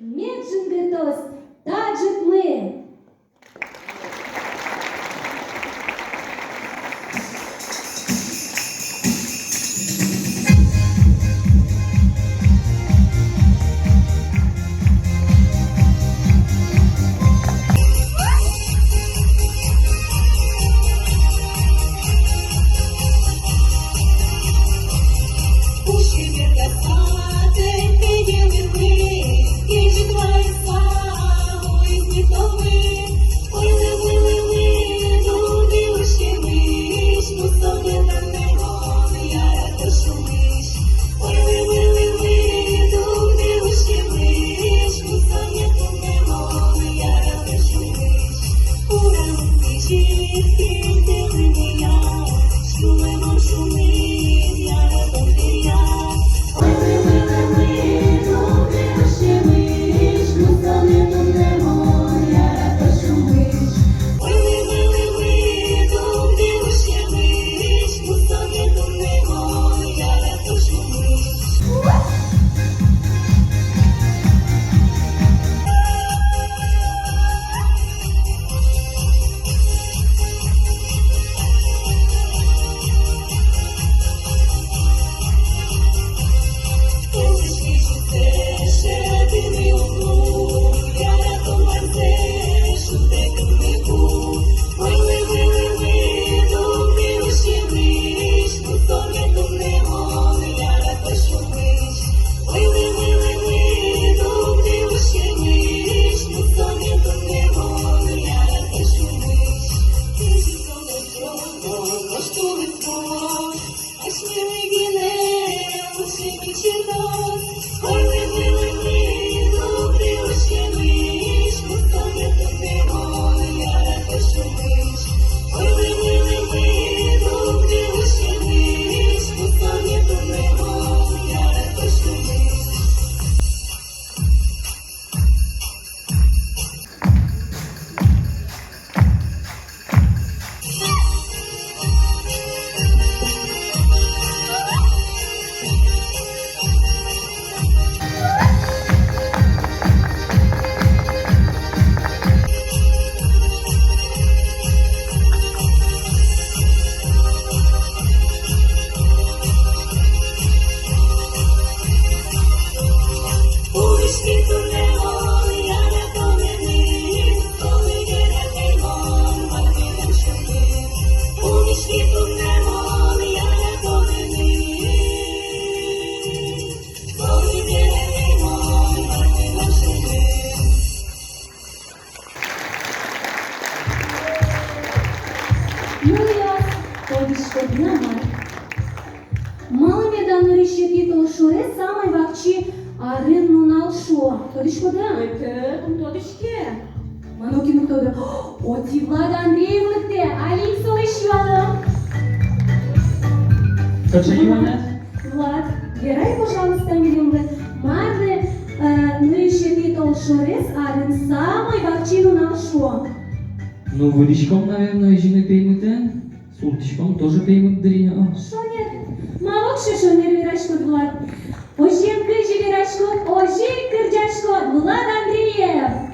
меджингетос, таджик мы. Оти Влада Андреевлыкте, Алик Солощевалым. Влад, герай, пожалуйста, милимлы. Марды, нырыще титул шорес, арын самый вакчину нашо. Ну, водичком, наверное, жины пеймыты. Суртичком тоже пеймыт дырина. Шонер, малокше шонер верашкот, Влад. Ожен кыжи верашкот, ожен кырджашкот, Влад Андреев.